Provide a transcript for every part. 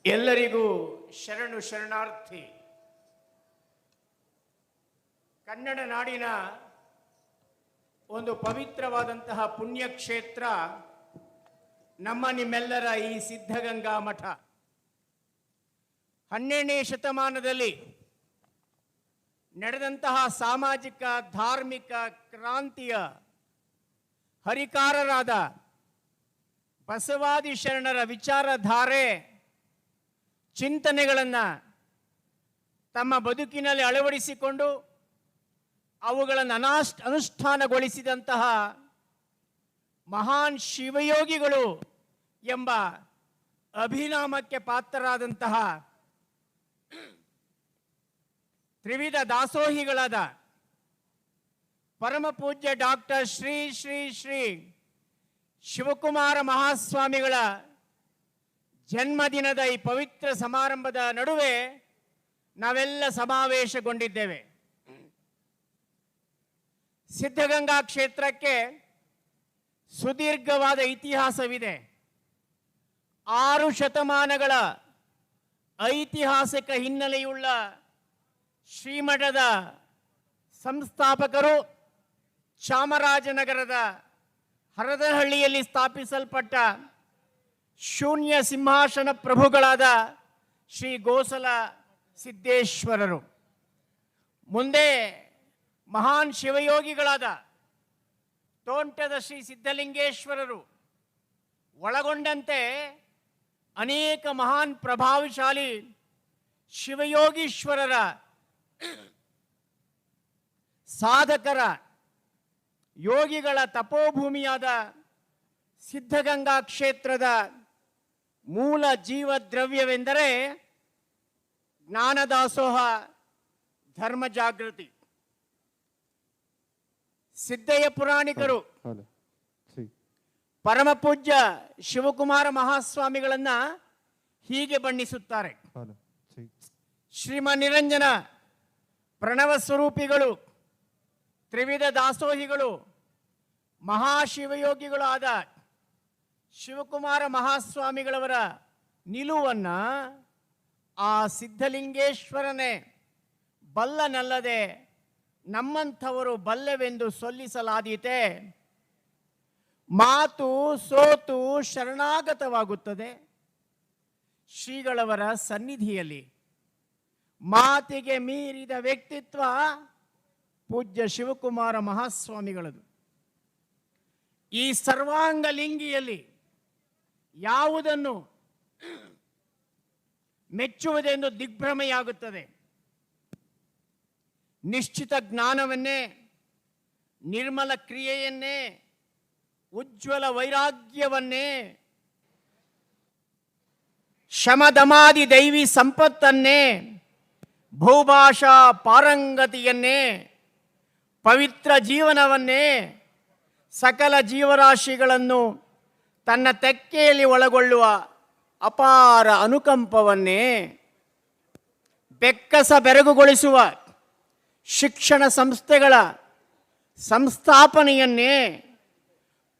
ಎಲ್ಲರಿಗೂ ಶರಣು ಶರಣಾರ್ಥಿ. ಕನ್ನಡ ನಾಡಿನ ಒಂದು ಪವಿತ್ರವಾದಂತಹ ಪುಣ್ಯಕ್ಷೇತ್ರ ನಮ್ಮ ನಿಮ್ಮೆಲ್ಲರ ಈ ಸಿದ್ಧಗಂಗಾ ಮಠ. 12ನೇ ಶತಮಾನದಲ್ಲಿ ನಡೆದಂತಹ ಸಾಮಾಜಿಕ ಧಾರ್ಮಿಕ ಕ್ರಾಂತಿಯ ಹರಿಕಾರರಾದ ಬಸವಾದಿ ಶರಣರ ವಿಚಾರಧಾರೆ ಚಿಂತನೆಗಳನ್ನು ತಮ್ಮ ಬದುಕಿನಲ್ಲಿ ಅಳವಡಿಸಿಕೊಂಡು ಅವುಗಳನ್ನು ಅನುಷ್ಠಾನಗೊಳಿಸಿದಂತಹ ಮಹಾನ್ ಶಿವಯೋಗಿಗಳು ಎಂಬ ಅಭಿನಾಮಕ್ಕೆ ಪಾತ್ರರಾದಂತಹ ತ್ರಿವಿಧ ದಾಸೋಹಿಗಳಾದ ಪರಮ ಪೂಜ್ಯ ಡಾಕ್ಟರ್ ಶ್ರೀ ಶ್ರೀ ಶ್ರೀ ಶಿವಕುಮಾರ ಮಹಾಸ್ವಾಮಿಗಳ ಜನ್ಮದಿನದ ಈ ಪವಿತ್ರ ಸಮಾರಂಭದ ನಡುವೆ ನಾವೆಲ್ಲ ಸಮಾವೇಶಗೊಂಡಿದ್ದೇವೆ. ಸಿದ್ಧಗಂಗಾ ಕ್ಷೇತ್ರಕ್ಕೆ ಸುದೀರ್ಘವಾದ ಇತಿಹಾಸವಿದೆ. 6 ಶತಮಾನಗಳ ಐತಿಹಾಸಿಕ ಹಿನ್ನೆಲೆಯುಳ್ಳ ಶ್ರೀಮಠದ ಸಂಸ್ಥಾಪಕರು ಚಾಮರಾಜನಗರದ ಹರದಹಳ್ಳಿಯಲ್ಲಿ ಸ್ಥಾಪಿಸಲ್ಪಟ್ಟ ಶೂನ್ಯ ಸಿಂಹಾಸನ ಪ್ರಭುಗಳಾದ ಶ್ರೀ ಗೋಸಲ ಸಿದ್ದೇಶ್ವರರು, ಮುಂದೆ ಮಹಾನ್ ಶಿವಯೋಗಿಗಳಾದ ತೋಂಟದ ಶ್ರೀ ಸಿದ್ಧಲಿಂಗೇಶ್ವರರು ಒಳಗೊಂಡಂತೆ ಅನೇಕ ಮಹಾನ್ ಪ್ರಭಾವಶಾಲಿ ಶಿವಯೋಗೀಶ್ವರರ ಸಾಧಕರ ಯೋಗಿಗಳ ತಪೋಭೂಮಿಯಾದ ಸಿದ್ಧಗಂಗಾ ಕ್ಷೇತ್ರದ ಮೂಲ ಜೀವದ್ರವ್ಯವೆಂದರೆ ಜ್ಞಾನದಾಸೋಹ, ಧರ್ಮ ಜಾಗೃತಿ. ಸಿದ್ದಯ್ಯ ಪುರಾಣಿಕರು ಪರಮ ಪೂಜ್ಯ ಶಿವಕುಮಾರ ಮಹಾಸ್ವಾಮಿಗಳನ್ನ ಹೀಗೆ ಬಣ್ಣಿಸುತ್ತಾರೆ: ಶ್ರೀಮನ್ ನಿರಂಜನ ಪ್ರಣವ ಸ್ವರೂಪಿಗಳು, ತ್ರಿವಿಧ ದಾಸೋಹಿಗಳು, ಮಹಾಶಿವಯೋಗಿಗಳು ಆದ ಶಿವಕುಮಾರ ಮಹಾಸ್ವಾಮಿಗಳವರ ನಿಲುವನ್ನು ಆ ಸಿದ್ಧಲಿಂಗೇಶ್ವರನೇ ಬಲ್ಲನಲ್ಲದೆ ನಮ್ಮಂಥವರು ಬಲ್ಲೆವೆಂದು ಸೊಲ್ಲಿಸಲಾದೀತೆ. ಮಾತು ಸೋತು ಶರಣಾಗತವಾಗುತ್ತದೆ ಶ್ರೀಗಳವರ ಸನ್ನಿಧಿಯಲ್ಲಿ. ಮಾತಿಗೆ ಮೀರಿದ ವ್ಯಕ್ತಿತ್ವ ಪೂಜ್ಯ ಶಿವಕುಮಾರ ಮಹಾಸ್ವಾಮಿಗಳದು. ಈ ಸರ್ವಾಂಗ ಲಿಂಗಿಯಲ್ಲಿ ಯಾವುದನ್ನು ಮೆಚ್ಚುವುದೆಂದು ದಿಗ್ಭ್ರಮೆಯಾಗುತ್ತದೆ. ನಿಶ್ಚಿತ ಜ್ಞಾನವನ್ನೇ, ನಿರ್ಮಲ ಕ್ರಿಯೆಯನ್ನೇ, ಉಜ್ವಲ ವೈರಾಗ್ಯವನ್ನೇ, ಶಮದಮಾದಿ ದೈವಿ ಸಂಪತ್ತನ್ನೇ, ಬಹುಭಾಷಾ ಪಾರಂಗತಿಯನ್ನೇ, ಪವಿತ್ರ ಜೀವನವನ್ನೇ, ಸಕಲ ಜೀವರಾಶಿಗಳನ್ನು ತನ್ನ ತೆಕ್ಕೆಯಲ್ಲಿ ಒಳಗೊಳ್ಳುವ ಅಪಾರ ಅನುಕಂಪವನ್ನೇ, ಬೆಕ್ಕಸ ಬೆರಗುಗೊಳಿಸುವ ಶಿಕ್ಷಣ ಸಂಸ್ಥೆಗಳ ಸಂಸ್ಥಾಪನೆಯನ್ನೇ,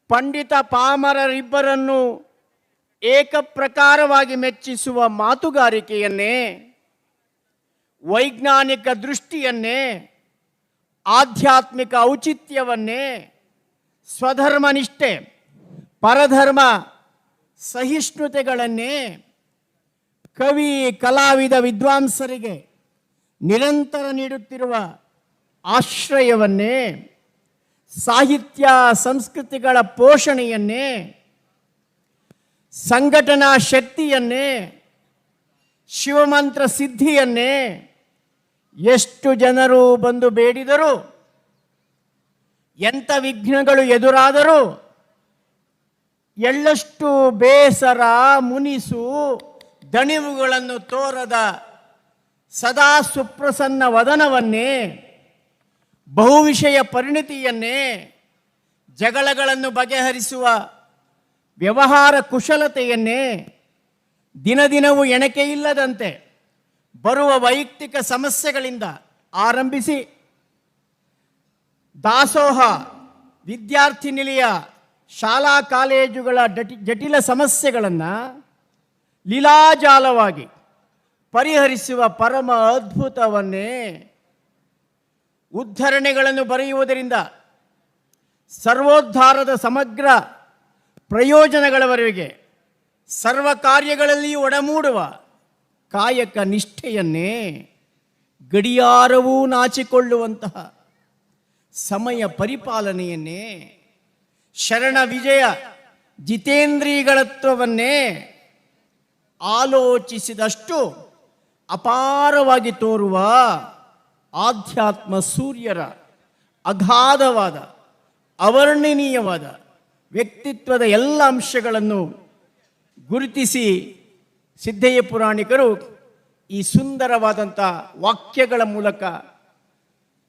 ಪಂಡಿತ ಪಾಮರರಿಬ್ಬರನ್ನು ಏಕಪ್ರಕಾರವಾಗಿ ಮೆಚ್ಚಿಸುವ ಮಾತುಗಾರಿಕೆಯನ್ನೇ, ವೈಜ್ಞಾನಿಕ ದೃಷ್ಟಿಯನ್ನೇ, ಆಧ್ಯಾತ್ಮಿಕ ಔಚಿತ್ಯವನ್ನೇ, ಸ್ವಧರ್ಮನಿಷ್ಠೆ, ಪರಧರ್ಮ ಸಹಿಷ್ಣುತೆಗಳನ್ನೇ, ಕವಿ ಕಲಾವಿದ ವಿದ್ವಾಂಸರಿಗೆ ನಿರಂತರ ನೀಡುತ್ತಿರುವ ಆಶ್ರಯವನ್ನೇ, ಸಾಹಿತ್ಯ ಸಂಸ್ಕೃತಿಗಳ ಪೋಷಣೆಯನ್ನೇ, ಸಂಘಟನಾ ಶಕ್ತಿಯನ್ನೇ, ಶಿವಮಂತ್ರ ಸಿದ್ಧಿಯನ್ನೇ ಎಷ್ಟು ಜನರು ಬಂದು ಬೇಡಿದರೂ, ಎಂಥ ವಿಘ್ನಗಳು ಎದುರಾದರೂ ಎಳ್ಳಷ್ಟು ಬೇಸರ, ಮುನಿಸು, ದಣಿವುಗಳನ್ನು ತೋರದ ಸದಾ ಸುಪ್ರಸನ್ನ ವದನವನ್ನೇ, ಬಹುವಿಷಯ ಪರಿಣಿತಿಯನ್ನೇ, ಜಗಳಗಳನ್ನು ಬಗೆಹರಿಸುವ ವ್ಯವಹಾರ ಕುಶಲತೆಯನ್ನೇ, ದಿನದಿನವೂ ಎಣಕೆಯಿಲ್ಲದಂತೆ ಬರುವ ವೈಯಕ್ತಿಕ ಸಮಸ್ಯೆಗಳಿಂದ ಆರಂಭಿಸಿ ದಾಸೋಹ, ವಿದ್ಯಾರ್ಥಿ ನಿಲಯ, ಶಾಲಾ ಕಾಲೇಜುಗಳ ಜಟಿಲ ಸಮಸ್ಯೆಗಳನ್ನು ಲೀಲಾಜಾಲವಾಗಿ ಪರಿಹರಿಸುವ ಪರಮ ಅದ್ಭುತವನ್ನೇ ಉದ್ಧರಣೆಗಳನ್ನು ಬರೆಯುವುದರಿಂದ ಸರ್ವೋದ್ಧಾರದ ಸಮಗ್ರ ಪ್ರಯೋಜನಗಳವರೆಗೆ ಸರ್ವ ಕಾರ್ಯಗಳಲ್ಲಿಯೂ ಒಡಮೂಡುವ ಕಾಯಕ ನಿಷ್ಠೆಯನ್ನೇ ಗಡಿಯಾರವೂ ನಾಚಿಕೊಳ್ಳುವಂತಹ ಸಮಯ ಪರಿಪಾಲನೆಯನ್ನೇ ಶರಣ ವಿಜಯ ಜಿತೇಂದ್ರಿಯಗಳತ್ವವನ್ನೇ ಆಲೋಚಿಸಿದಷ್ಟು ಅಪಾರವಾಗಿ ತೋರುವ ಆಧ್ಯಾತ್ಮ ಸೂರ್ಯರ ಅಗಾಧವಾದ ಅವರ್ಣನೀಯವಾದ ವ್ಯಕ್ತಿತ್ವದ ಎಲ್ಲ ಅಂಶಗಳನ್ನು ಗುರುತಿಸಿ ಸಿದ್ಧಯ್ಯ ಪುರಾಣಿಕರು ಈ ಸುಂದರವಾದಂಥ ವಾಕ್ಯಗಳ ಮೂಲಕ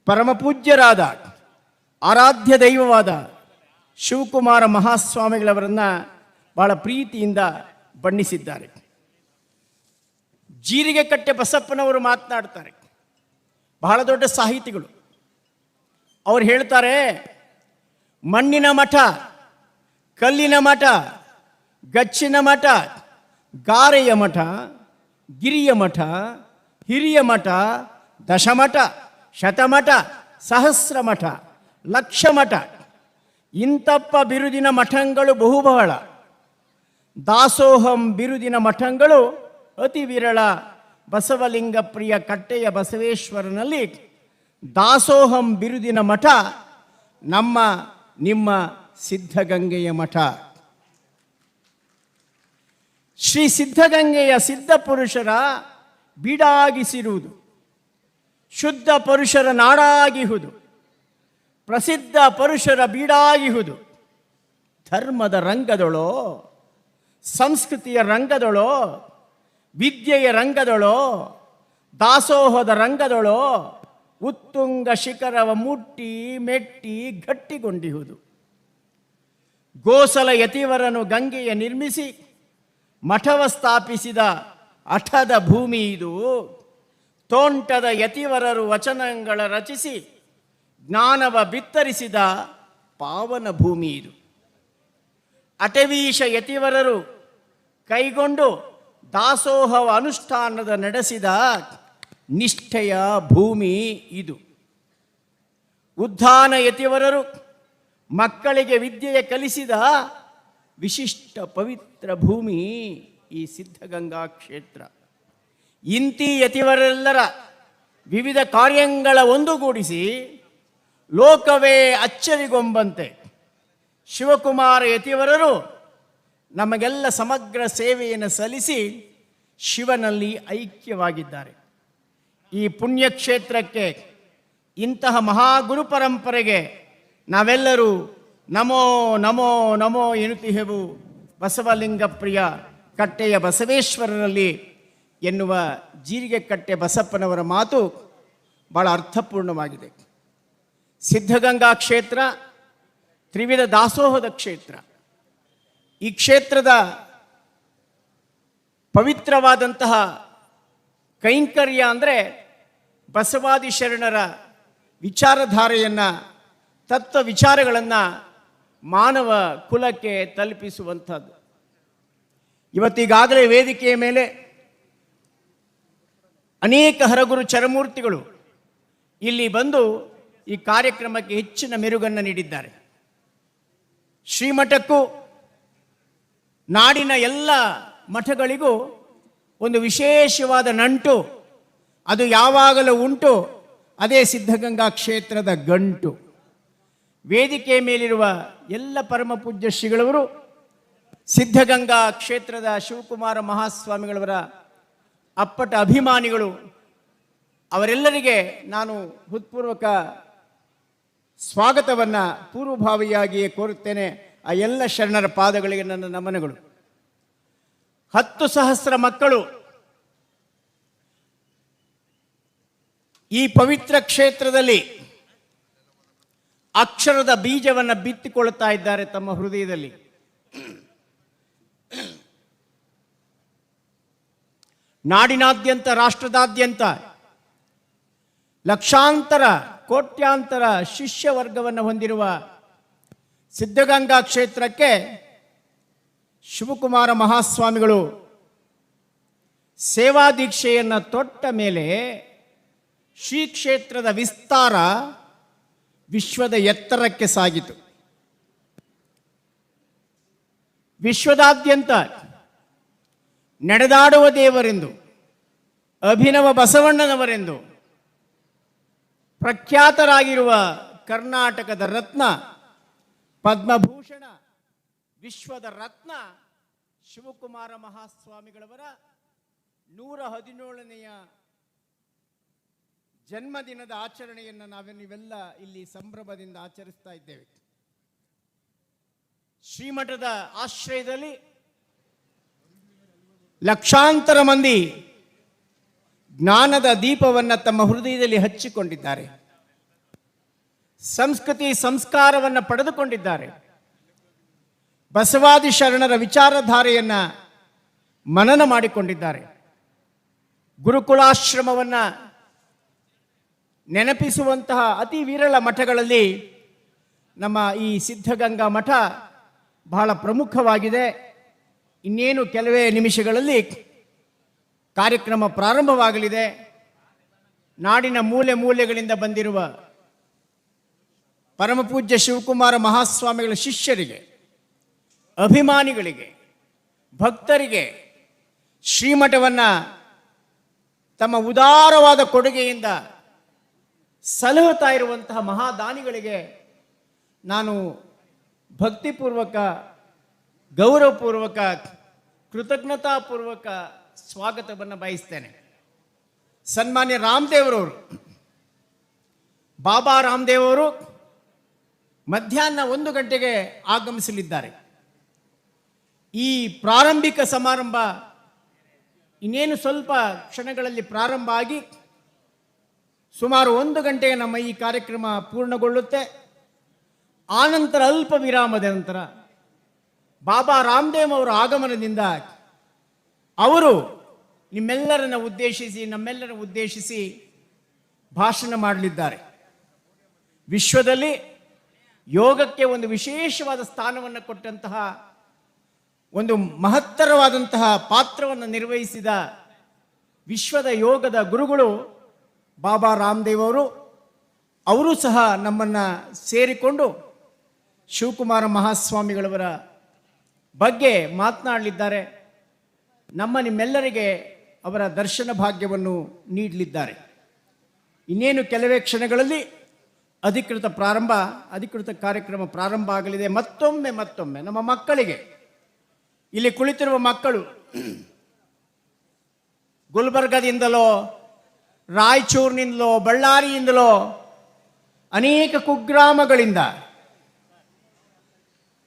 ಪರಮಪೂಜ್ಯರಾದ ಆರಾಧ್ಯ ದೈವವಾದ ಶಿವಕುಮಾರ ಮಹಾಸ್ವಾಮಿಗಳವರನ್ನು ಬಹಳ ಪ್ರೀತಿಯಿಂದ ಬಣ್ಣಿಸಿದ್ದಾರೆ. ಜೀರಿಗೆ ಕಟ್ಟೆ ಬಸಪ್ಪನವರು ಮಾತನಾಡ್ತಾರೆ. ಬಹಳ ದೊಡ್ಡ ಸಾಹಿತಿಗಳು. ಅವರು ಹೇಳ್ತಾರೆ, ಮಣ್ಣಿನ ಮಠ, ಕಲ್ಲಿನ ಮಠ, ಗಚ್ಚಿನ ಮಠ, ಗಾರೆಯ ಮಠ, ಗಿರಿಯ ಮಠ, ಹಿರಿಯ ಮಠ, ದಶಮಠ, ಶತಮಠ, ಸಹಸ್ರ ಮಠ, ಲಕ್ಷ ಮಠ, ಇಂತಪ್ಪ ಬಿರುದಿನ ಮಠಗಳು ಬಹುಬಹಳ. ದಾಸೋಹಂ ಬಿರುದಿನ ಮಠಗಳು ಅತಿ ವಿರಳ. ಬಸವಲಿಂಗ ಪ್ರಿಯ ಕಟ್ಟೆಯ ಬಸವೇಶ್ವರನಲ್ಲಿ ದಾಸೋಹಂ ಬಿರುದಿನ ಮಠ ನಮ್ಮ ನಿಮ್ಮ ಸಿದ್ಧಗಂಗೆಯ ಮಠ. ಶ್ರೀ ಸಿದ್ಧಗಂಗೆಯ ಸಿದ್ಧ ಪುರುಷರ ಬೀಡಾಗಿಸಿರುವುದು, ಶುದ್ಧ ಪುರುಷರ ನಾಡಾಗಿಹುದು, ಪ್ರಸಿದ್ಧ ಪುರುಷರ ಬೀಡಾಗಿಹುದು. ಧರ್ಮದ ರಂಗದೊಳೋ, ಸಂಸ್ಕೃತಿಯ ರಂಗದೊಳೋ, ವಿದ್ಯೆಯ ರಂಗದೊಳೋ, ದಾಸೋಹದ ರಂಗದೊಳೋ ಉತ್ತುಂಗ ಶಿಖರವ ಮುಟ್ಟಿ ಮೆಟ್ಟಿ ಗಟ್ಟಿಗೊಂಡಿಹುದು. ಗೋಸಲ ಯತಿವರನು ಗಂಗೆಯ ನಿರ್ಮಿಸಿ ಮಠವ ಸ್ಥಾಪಿಸಿದ ಅಠದ ಭೂಮಿ ಇದು. ತೋಂಟದ ಯತಿವರರು ವಚನಗಳ ರಚಿಸಿ ಜ್ಞಾನವ ಬಿತ್ತರಿಸಿದ ಪಾವನ ಭೂಮಿ ಇದು. ಅಟವೀಶ ಯತಿವರರು ಕೈಗೊಂಡು ದಾಸೋಹವ ಅನುಷ್ಠಾನದ ನಡೆಸಿದ ನಿಷ್ಠೆಯ ಭೂಮಿ ಇದು. ಉದ್ಧಾನ ಯತಿವರರು ಮಕ್ಕಳಿಗೆ ವಿದ್ಯೆಯ ಕಲಿಸಿದ ವಿಶಿಷ್ಟ ಪವಿತ್ರ ಭೂಮಿ ಈ ಸಿದ್ಧಗಂಗಾ ಕ್ಷೇತ್ರ. ಇಂತಿ ಯತಿವರೆಲ್ಲರ ವಿವಿಧ ಕಾರ್ಯಗಳ ಒಂದುಗೂಡಿಸಿ ಲೋಕವೇ ಅಚ್ಚರಿಗೊಂಬಂತೆ ಶಿವಕುಮಾರ ಯತಿವರರು ನಮಗೆಲ್ಲ ಸಮಗ್ರ ಸೇವೆಯನ್ನು ಸಲ್ಲಿಸಿ ಶಿವನಲ್ಲಿ ಐಕ್ಯವಾಗಿದ್ದಾರೆ. ಈ ಪುಣ್ಯಕ್ಷೇತ್ರಕ್ಕೆ, ಇಂತಹ ಮಹಾಗುರು ಪರಂಪರೆಗೆ ನಾವೆಲ್ಲರೂ ನಮೋ ನಮೋ ನಮೋ ಎನ್ನುತ್ತಿಹೆವು. ಬಸವಲಿಂಗ ಪ್ರಿಯ ಕಟ್ಟೆಯ ಬಸವೇಶ್ವರರಲ್ಲಿ ಎನ್ನುವ ಜೀರಿಗೆ ಕಟ್ಟೆ ಬಸಪ್ಪನವರ ಮಾತು ಬಹಳ ಅರ್ಥಪೂರ್ಣವಾಗಿದೆ. ಸಿದ್ಧಗಂಗಾ ಕ್ಷೇತ್ರ ತ್ರಿವಿಧ ದಾಸೋಹದ ಕ್ಷೇತ್ರ. ಈ ಕ್ಷೇತ್ರದ ಪವಿತ್ರವಾದಂತಹ ಕೈಂಕರ್ಯ ಅಂದರೆ ಬಸವಾದಿ ಶರಣರ ವಿಚಾರಧಾರೆಯನ್ನು, ತತ್ವ ವಿಚಾರಗಳನ್ನು ಮಾನವ ಕುಲಕ್ಕೆ ತಲುಪಿಸುವಂಥದ್ದು. ಇವತ್ತೀಗಾಗಲೇ ವೇದಿಕೆಯ ಮೇಲೆ ಅನೇಕ ಹರಗುರು ಚರಮೂರ್ತಿಗಳು ಇಲ್ಲಿ ಬಂದು ಈ ಕಾರ್ಯಕ್ರಮಕ್ಕೆ ಹೆಚ್ಚಿನ ಮೆರುಗನ್ನು ನೀಡಿದ್ದಾರೆ. ಶ್ರೀಮಠಕ್ಕೂ ನಾಡಿನ ಎಲ್ಲ ಮಠಗಳಿಗೂ ಒಂದು ವಿಶೇಷವಾದ ನಂಟು, ಅದು ಯಾವಾಗಲೂ ಉಂಟು. ಅದೇ ಸಿದ್ಧಗಂಗಾ ಕ್ಷೇತ್ರದ ಗಂಟು. ವೇದಿಕೆಯ ಮೇಲಿರುವ ಎಲ್ಲ ಪರಮ ಪೂಜ್ಯ ಶ್ರೀಗಳವರು ಸಿದ್ಧಗಂಗಾ ಕ್ಷೇತ್ರದ ಶಿವಕುಮಾರ ಮಹಾಸ್ವಾಮಿಗಳವರ ಅಪ್ಪಟ ಅಭಿಮಾನಿಗಳು. ಅವರೆಲ್ಲರಿಗೆ ನಾನು ಹೃತ್ಪೂರ್ವಕ ಸ್ವಾಗತವನ್ನು ಪೂರ್ವಭಾವಿಯಾಗಿಯೇ ಕೋರುತ್ತೇನೆ. ಆ ಎಲ್ಲ ಶರಣರ ಪಾದಗಳಿಗೆ ನನ್ನ ನಮನಗಳು. 10,000 ಮಕ್ಕಳು ಈ ಪವಿತ್ರ ಕ್ಷೇತ್ರದಲ್ಲಿ ಅಕ್ಷರದ ಬೀಜವನ್ನು ಬಿತ್ತಿಕೊಳ್ಳುತ್ತಾ ಇದ್ದಾರೆ ತಮ್ಮ ಹೃದಯದಲ್ಲಿ. ನಾಡಿನಾದ್ಯಂತ, ರಾಷ್ಟ್ರದಾದ್ಯಂತ ಲಕ್ಷಾಂತರ ಕೋಟ್ಯಾಂತರ ಶಿಷ್ಯ ವರ್ಗವನ್ನು ಹೊಂದಿರುವ ಸಿದ್ಧಗಂಗಾ ಕ್ಷೇತ್ರಕ್ಕೆ ಶಿವಕುಮಾರ ಮಹಾಸ್ವಾಮಿಗಳು ಸೇವಾ ದೀಕ್ಷೆಯನ್ನು ತೊಟ್ಟ ಮೇಲೆ ಶ್ರೀ ಕ್ಷೇತ್ರದ ವಿಸ್ತಾರ ವಿಶ್ವದ ಎತ್ತರಕ್ಕೆ ಸಾಗಿತು. ವಿಶ್ವದಾದ್ಯಂತ ನಡೆದಾಡುವ ದೇವರೆಂದು, ಅಭಿನವ ಬಸವಣ್ಣನವರೆಂದು ಪ್ರಖ್ಯಾತರಾಗಿರುವ ಕರ್ನಾಟಕದ ರತ್ನ, ಪದ್ಮಭೂಷಣ, ವಿಶ್ವದ ರತ್ನ ಶಿವಕುಮಾರ ಮಹಾಸ್ವಾಮಿಗಳವರ 117ನೆಯ ಜನ್ಮದಿನದ ಆಚರಣೆಯನ್ನು ನೀವೆಲ್ಲ ಇಲ್ಲಿ ಸಂಭ್ರಮದಿಂದ ಆಚರಿಸ್ತಾ ಇದ್ದೇವೆ. ಶ್ರೀಮಠದ ಆಶ್ರಯದಲ್ಲಿ ಲಕ್ಷಾಂತರ ಮಂದಿ ಜ್ಞಾನದ ದೀಪವನ್ನು ತಮ್ಮ ಹೃದಯದಲ್ಲಿ ಹಚ್ಚಿಕೊಂಡಿದ್ದಾರೆ, ಸಂಸ್ಕೃತಿ ಸಂಸ್ಕಾರವನ್ನು ಪಡೆದುಕೊಂಡಿದ್ದಾರೆ, ಬಸವಾದಿ ಶರಣರ ವಿಚಾರಧಾರೆಯನ್ನು ಮನನ ಮಾಡಿಕೊಂಡಿದ್ದಾರೆ. ಗುರುಕುಲಾಶ್ರಮವನ್ನು ನೆನಪಿಸುವಂತಹ ಅತಿ ವಿರಳ ಮಠಗಳಲ್ಲಿ ನಮ್ಮ ಈ ಸಿದ್ಧಗಂಗಾ ಮಠ ಬಹಳ ಪ್ರಮುಖವಾಗಿದೆ. ಇನ್ನೇನು ಕೆಲವೇ ನಿಮಿಷಗಳಲ್ಲಿ ಕಾರ್ಯಕ್ರಮ ಪ್ರಾರಂಭವಾಗಲಿದೆ. ನಾಡಿನ ಮೂಲೆ ಮೂಲೆಗಳಿಂದ ಬಂದಿರುವ ಪರಮಪೂಜ್ಯ ಶಿವಕುಮಾರ ಮಹಾಸ್ವಾಮಿಗಳ ಶಿಷ್ಯರಿಗೆ, ಅಭಿಮಾನಿಗಳಿಗೆ, ಭಕ್ತರಿಗೆ ಶ್ರೀಮಠವನ್ನು ತಮ್ಮ ಉದಾರವಾದ ಕೊಡುಗೆಯಿಂದ ಸಲಹುತ್ತಾ ಇರುವಂತಹ ಮಹಾದಾನಿಗಳಿಗೆ ನಾನು ಭಕ್ತಿಪೂರ್ವಕ, ಗೌರವಪೂರ್ವಕ, ಕೃತಜ್ಞತಾಪೂರ್ವಕ ಸ್ವಾಗತವನ್ನು ಬಯಸ್ತೇನೆ. ಸನ್ಮಾನ್ಯ ರಾಮದೇವರವರು, ಬಾಬಾ ರಾಮದೇವರು ಮಧ್ಯಾಹ್ನ 1 ಗಂಟೆಗೆ ಆಗಮಿಸಲಿದ್ದಾರೆ. ಈ ಪ್ರಾರಂಭಿಕ ಸಮಾರಂಭ ಇನ್ನೇನು ಸ್ವಲ್ಪ ಕ್ಷಣಗಳಲ್ಲಿ ಪ್ರಾರಂಭ ಆಗಿ ಸುಮಾರು 1 ಗಂಟೆಗೆ ನಮ್ಮ ಈ ಕಾರ್ಯಕ್ರಮ ಪೂರ್ಣಗೊಳ್ಳುತ್ತೆ. ಆನಂತರ ಅಲ್ಪ ವಿರಾಮದ ನಂತರ ಬಾಬಾ ರಾಮದೇವ್ ಅವರ ಆಗಮನದಿಂದ ಅವರು ನಮ್ಮೆಲ್ಲರ ಉದ್ದೇಶಿಸಿ ಭಾಷಣ ಮಾಡಲಿದ್ದಾರೆ. ವಿಶ್ವದಲ್ಲಿ ಯೋಗಕ್ಕೆ ಒಂದು ವಿಶೇಷವಾದ ಸ್ಥಾನವನ್ನು ಕೊಟ್ಟಂತಹ, ಒಂದು ಮಹತ್ತರವಾದಂತಹ ಪಾತ್ರವನ್ನು ನಿರ್ವಹಿಸಿದ ವಿಶ್ವದ ಯೋಗದ ಗುರುಗಳು ಬಾಬಾ ರಾಮದೇವ್ ಅವರು ಸಹ ನಮ್ಮನ್ನು ಸೇರಿಕೊಂಡು ಶಿವಕುಮಾರ ಮಹಾಸ್ವಾಮಿಗಳವರ ಬಗ್ಗೆ ಮಾತನಾಡಲಿದ್ದಾರೆ. ನಿಮ್ಮೆಲ್ಲರಿಗೆ ಅವರ ದರ್ಶನ ಭಾಗ್ಯವನ್ನು ನೀಡಲಿದ್ದಾರೆ. ಇನ್ನೇನು ಕೆಲವೇ ಕ್ಷಣಗಳಲ್ಲಿ ಅಧಿಕೃತ ಕಾರ್ಯಕ್ರಮ ಪ್ರಾರಂಭ ಆಗಲಿದೆ. ಮತ್ತೊಮ್ಮೆ ನಮ್ಮ ಮಕ್ಕಳಿಗೆ, ಇಲ್ಲಿ ಕುಳಿತಿರುವ ಮಕ್ಕಳು ಗುಲ್ಬರ್ಗದಿಂದಲೋ, ರಾಯಚೂರಿನಿಂದಲೋ, ಬಳ್ಳಾರಿಯಿಂದಲೋ, ಅನೇಕ ಕುಗ್ರಾಮಗಳಿಂದ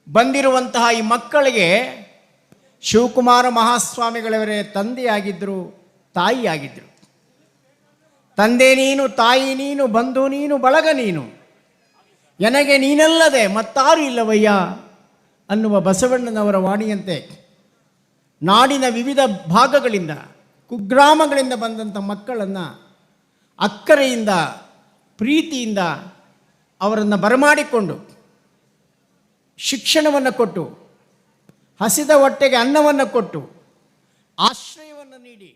ಬಂದಿರುವಂತಹ ಈ ಮಕ್ಕಳಿಗೆ ಶಿವಕುಮಾರ ಮಹಾಸ್ವಾಮಿಗಳವರೇ ತಂದೆಯಾಗಿದ್ದರು, ತಾಯಿಯಾಗಿದ್ದರು. ತಂದೆ ನೀನು, ತಾಯಿ ನೀನು, ಬಂಧು ನೀನು, ಬಳಗ ನೀನು, ನನಗೆ ನೀನಲ್ಲದೆ ಮತ್ತಾರು ಇಲ್ಲವಯ್ಯ ಅನ್ನುವ ಬಸವಣ್ಣನವರ ವಾಣಿಯಂತೆ ನಾಡಿನ ವಿವಿಧ ಭಾಗಗಳಿಂದ, ಕುಗ್ರಾಮಗಳಿಂದ ಬಂದಂಥ ಮಕ್ಕಳನ್ನು ಅಕ್ಕರೆಯಿಂದ, ಪ್ರೀತಿಯಿಂದ ಅವರನ್ನು ಬರಮಾಡಿಕೊಂಡು ಶಿಕ್ಷಣವನ್ನು ಕೊಟ್ಟು, ಹಸಿದ ಹೊಟ್ಟೆಗೆ ಅನ್ನವನ್ನು ಕೊಟ್ಟು, ಆಶ್ರಯವನ್ನು ನೀಡಿ,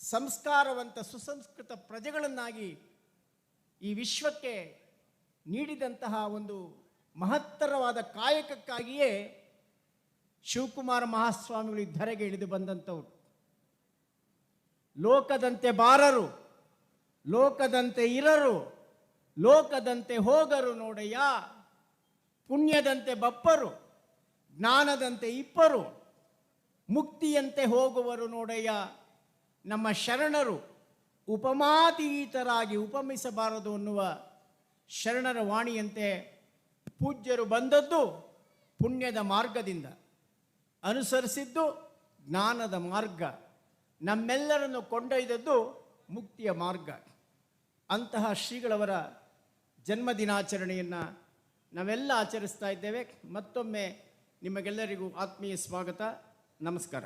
ಸಂಸ್ಕಾರವಂತ ಸುಸಂಸ್ಕೃತ ಪ್ರಜೆಗಳನ್ನಾಗಿ ಈ ವಿಶ್ವಕ್ಕೆ ನೀಡಿದಂತಹ ಒಂದು ಮಹತ್ತರವಾದ ಕಾಯಕಕ್ಕಾಗಿಯೇ ಶಿವಕುಮಾರ ಮಹಾಸ್ವಾಮಿಗಳು ಈ ಧರೆಗೆ ಇಳಿದು ಬಂದಂಥವ್ರು. ಲೋಕದಂತೆ ಬಾರರು, ಲೋಕದಂತೆ ಇರರು, ಲೋಕದಂತೆ ಹೋಗರು ನೋಡಯ್ಯ, ಪುಣ್ಯದಂತೆ ಬಪ್ಪರು, ಜ್ಞಾನದಂತೆ ಇಪ್ಪರು, ಮುಕ್ತಿಯಂತೆ ಹೋಗುವರು ನೋಡಯ್ಯ. ನಮ್ಮ ಶರಣರು ಉಪಮಾತೀತರಾಗಿ ಉಪಮಿಸಬಾರದು ಅನ್ನುವ ಶರಣರ ವಾಣಿಯಂತೆ ಪೂಜ್ಯರು ಬಂದದ್ದು ಪುಣ್ಯದ ಮಾರ್ಗದಿಂದ, ಅನುಸರಿಸಿದ್ದು ಜ್ಞಾನದ ಮಾರ್ಗ, ನಮ್ಮೆಲ್ಲರನ್ನು ಕೊಂಡೊಯ್ದದ್ದು ಮುಕ್ತಿಯ ಮಾರ್ಗ. ಅಂತಹ ಶ್ರೀಗಳವರ ಜನ್ಮದಿನಾಚರಣೆಯನ್ನು ನಾವೆಲ್ಲ ಆಚರಿಸ್ತಾ ಇದ್ದೇವೆ. ಮತ್ತೊಮ್ಮೆ ನಿಮಗೆಲ್ಲರಿಗೂ ಆತ್ಮೀಯ ಸ್ವಾಗತ, ನಮಸ್ಕಾರ.